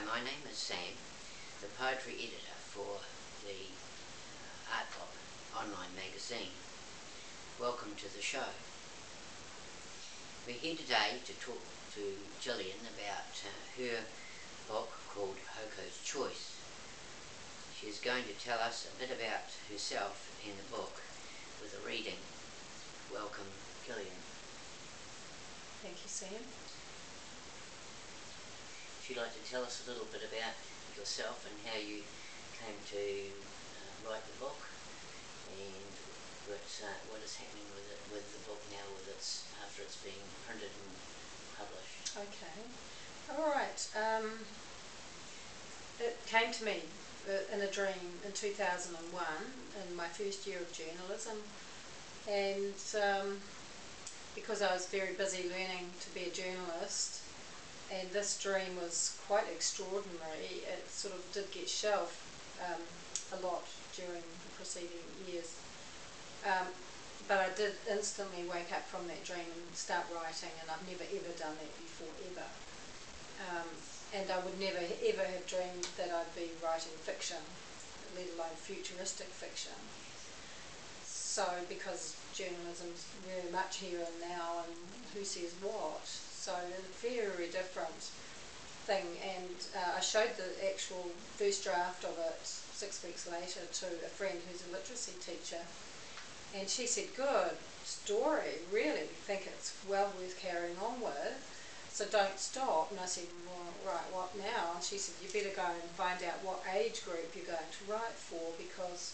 my name is Sam, the poetry editor for the ARTbop online magazine. Welcome to the show. We're here today to talk to Gillian about her book called Hoko's Choice. She's going to tell us a bit about herself in the book with a reading. Welcome, Gillian. Thank you, Sam. Would you like to tell us a little bit about yourself and how you came to write the book, and what is happening with the book now after it's been printed and published? Okay. All right. It came to me in a dream in 2001, in my first year of journalism, and because I was very busy learning to be a journalist, and this dream was quite extraordinary, it sort of did get shelved a lot during the preceding years. But I did instantly wake up from that dream and start writing, and I've never ever done that before, ever. And I would never ever have dreamed that I'd be writing fiction, let alone futuristic fiction. So, because journalism's very much here and now, and who says what, so it's a very different thing. And I showed the actual first draft of it 6 weeks later to a friend who's a literacy teacher, and she said, "Good story, really think it's well worth carrying on with, so don't stop." And I said, "Well, right, what now?" And she said, "You better go and find out what age group you're going to write for, because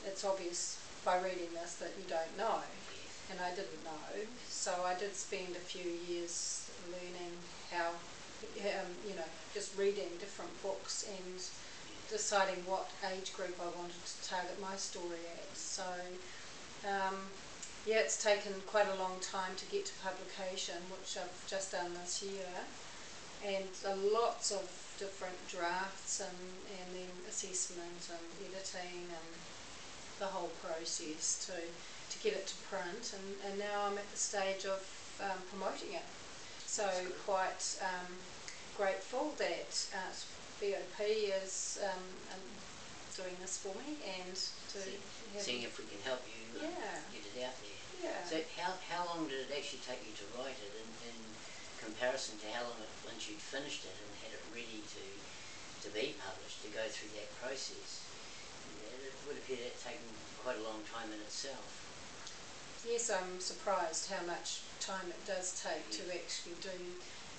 it's obvious by reading this that you don't know." And I didn't know, so I did spend a few years learning how, just reading different books and deciding what age group I wanted to target my story at. So, it's taken quite a long time to get to publication, which I've just done this year, and lots of different drafts and then assessment and editing and the whole process to get it to print, and now I'm at the stage of promoting it. So quite grateful that BOP is doing this for me, and seeing if we can help you get it out there. Yeah. So how long did it actually take you to write it in comparison to how long once you'd finished it and had it ready to be published, to go through that process? It would appear that taken quite a long time in itself. Yes, I'm surprised how much time it does take to actually do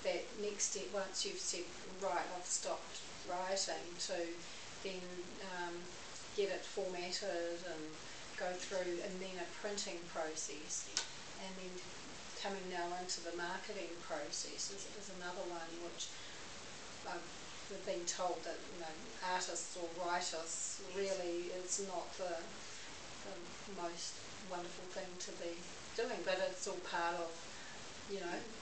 that next step. Once you've said, right, I've stopped writing, to then get it formatted and go through, and then a printing process, and then coming now into the marketing process is another one, which we've been told that artists or writers really is not the most wonderful thing to be doing, but it's all part of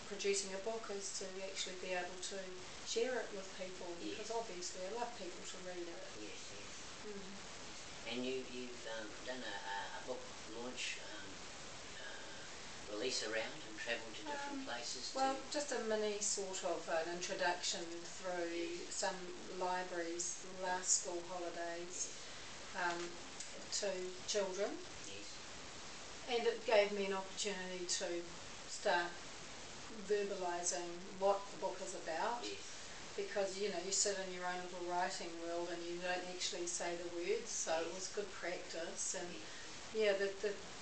producing a book, is to actually be able to share it with people, because obviously I love people to read it. Yes. And you've done a book launch release around and travelled to different places. Well, just a mini sort of an introduction through some libraries the last school holidays to children. And it gave me an opportunity to start verbalising what the book is about, because you sit in your own little writing world and you don't actually say the words, so it was good practice. And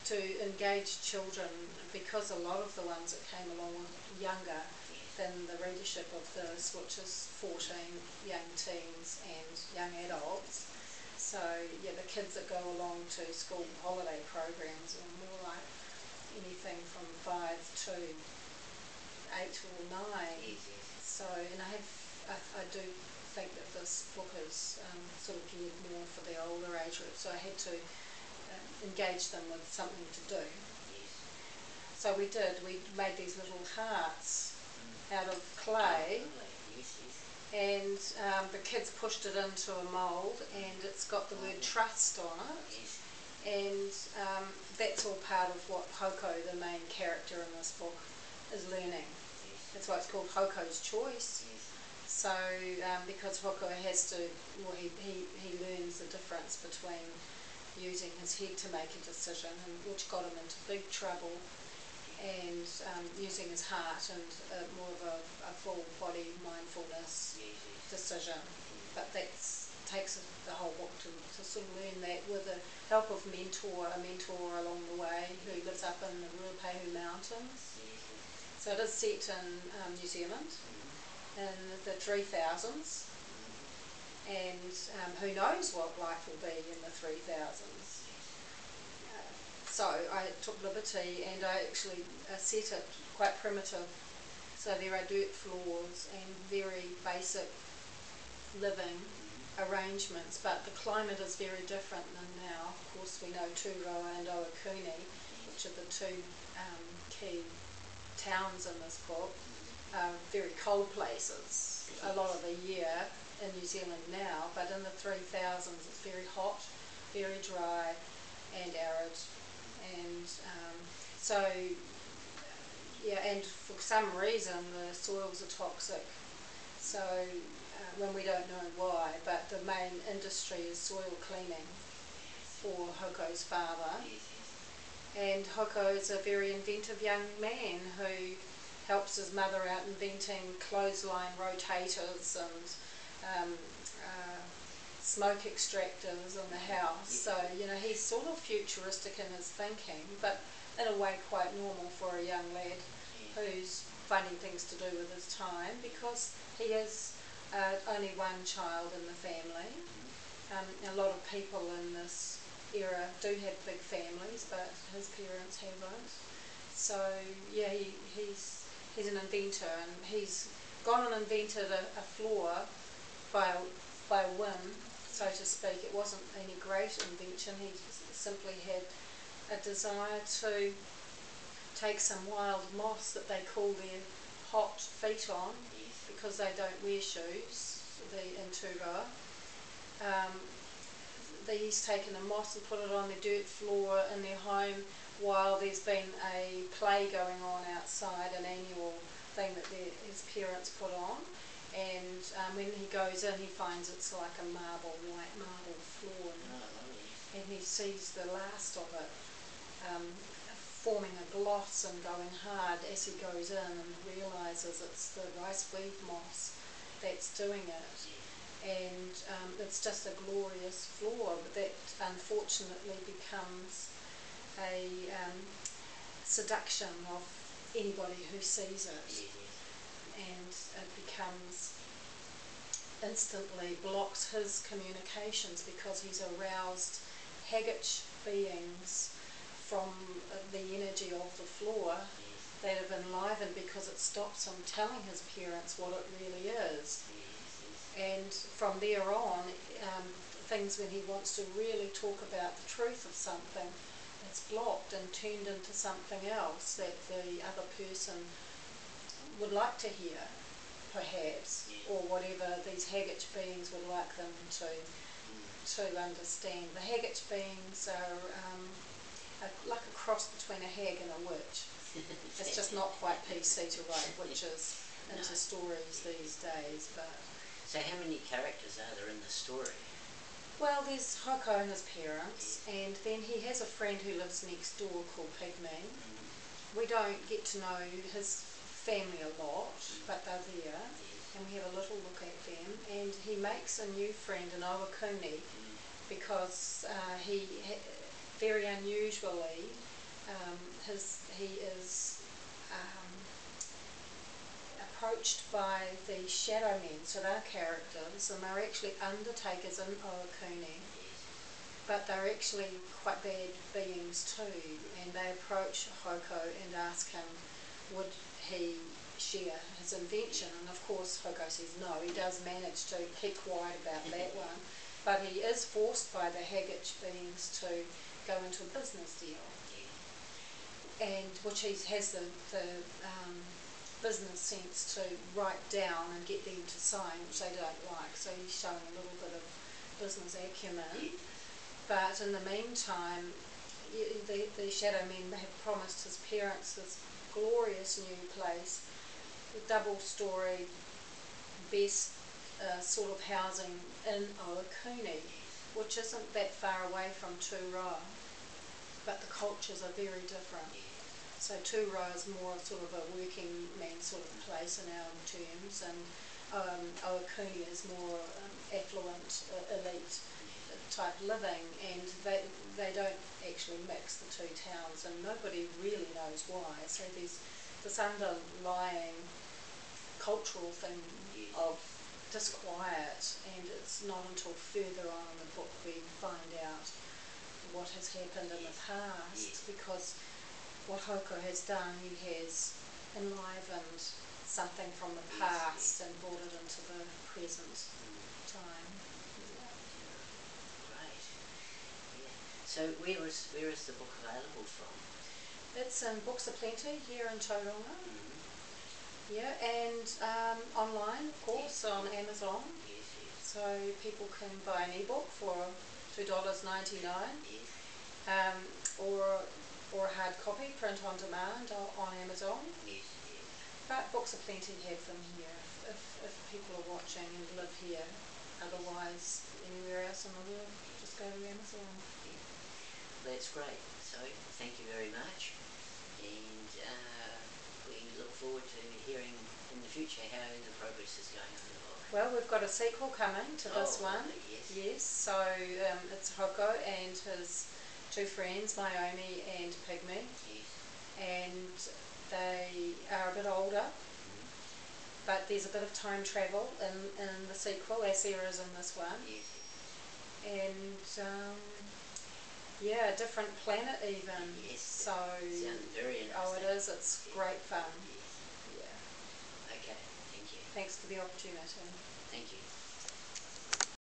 to engage children, because a lot of the ones that came along were younger than the readership of this, which is 14 young teens and young adults. So the kids that go along to school holiday programs are more like anything from 5 to 8 or 9. So, and I do think that this book is sort of geared more for the older age group. So I had to engage them with something to do. So we made these little hearts out of clay. And the kids pushed it into a mould, and it's got the word trust on it. And that's all part of what Hoko, the main character in this book, is learning. That's why it's called Hoko's Choice. So because Hoko has to, well, he learns the difference between using his head to make a decision, and which got him into big trouble, and using his heart and more of a full body mindfulness decision. But that takes the whole book to sort of learn that with the help of a mentor along the way who lives up in the Ruapehu Mountains. So it is set in New Zealand in the 3000s, and who knows what life will be in the 3000s. So I took liberty and I actually set it quite primitive. So there are dirt floors and very basic living arrangements, but the climate is very different than now. Of course, we know Tūroa and Ohakune, which are the two key towns in this book, are very cold places a lot of the year in New Zealand now, but in the 3000s it's very hot, very dry and arid, and and for some reason the soils are toxic, so when we don't know why, but the main industry is soil cleaning for Hoko's father. And Hoko is a very inventive young man who helps his mother out inventing clothesline rotators and smoke extractors in the house. So, you know, he's sort of futuristic in his thinking, but in a way quite normal for a young lad who's finding things to do with his time, because he is only one child in the family. A lot of people in this era do have big families, but his parents haven't. So yeah, he's an inventor, and he's gone and invented a floor by whim, so to speak. It wasn't any great invention. He simply had a desire to take some wild moss that they call their hot feet on, because they don't wear shoes in Tūroa. He's taken a moss and put it on the dirt floor in their home while there's been a play going on outside, an annual thing that his parents put on. And when he goes in, he finds it's like a white marble floor, and he sees the last of it forming a gloss and going hard as he goes in, and realises it's the riceweed moss that's doing it. And it's just a glorious floor, but that unfortunately becomes a seduction of anybody who sees it, and it becomes instantly blocks his communications, because he's aroused Hagitch beings from the energy of the floor that have enlivened, because it stops him telling his parents what it really is. And from there on, things when he wants to really talk about the truth of something, it's blocked and turned into something else that the other person would like to hear, perhaps, or whatever these Hagitch beings would like them to understand. The Hagitch beings are like a cross between a hag and a witch. It's just not quite PC to write witches into stories these days, but... So how many characters are there in the story? Well, there's Hoko and his parents, and then he has a friend who lives next door called Pygmy. We don't get to know his family a lot, but they're there, and we have a little look at them. And he makes a new friend in Ohakune, because he very unusually, he is approached by the shadow men. So they're characters, and they're actually undertakers in Ohakune, but they're actually quite bad beings too, and they approach Hoko and ask him would he share his invention, and of course Hoko says no. He does manage to keep quiet about that one, but he is forced by the Hagitch beings to go into a business deal, and which he has the business sense to write down and get them to sign, which they don't like. So he's showing a little bit of business acumen. But in the meantime, the shadow men have promised his parents this glorious new place, a double-story best sort of housing in Ohakune, which isn't that far away from Tūroa, but the cultures are very different. So Tūroa is more sort of a working man sort of place in our terms, and Ohakune is more affluent, elite type living, and they don't actually mix the two towns, and nobody really knows why. So there's this underlying cultural thing of disquiet, and it's not until further on in the book we find out what has happened in the past, because what Hoko has done, he has enlivened something from the past and brought it into the present time. Great. Yeah. So where is the book available from? It's in Books of Plenty here in Tauranga. Yeah, and online, of course, on Amazon. So people can buy an ebook for $2.99, or a hard copy, print on demand on Amazon. But Books of Plenty have them here if people are watching and live here. Otherwise, anywhere else in the world, just go to Amazon. That's great. So thank you very much, and we look forward to hearing in the future how the progress is going on the book. Well, we've got a sequel coming to this one. Yes. So it's Hoko and his two friends, Naomi and Pygmy, and they are a bit older, but there's a bit of time travel in the sequel, as there is in this one. And yeah, a different planet even. So sounds very interesting. Oh, it is. It's great fun. Yeah. Okay. Thank you. Thanks for the opportunity. Thank you.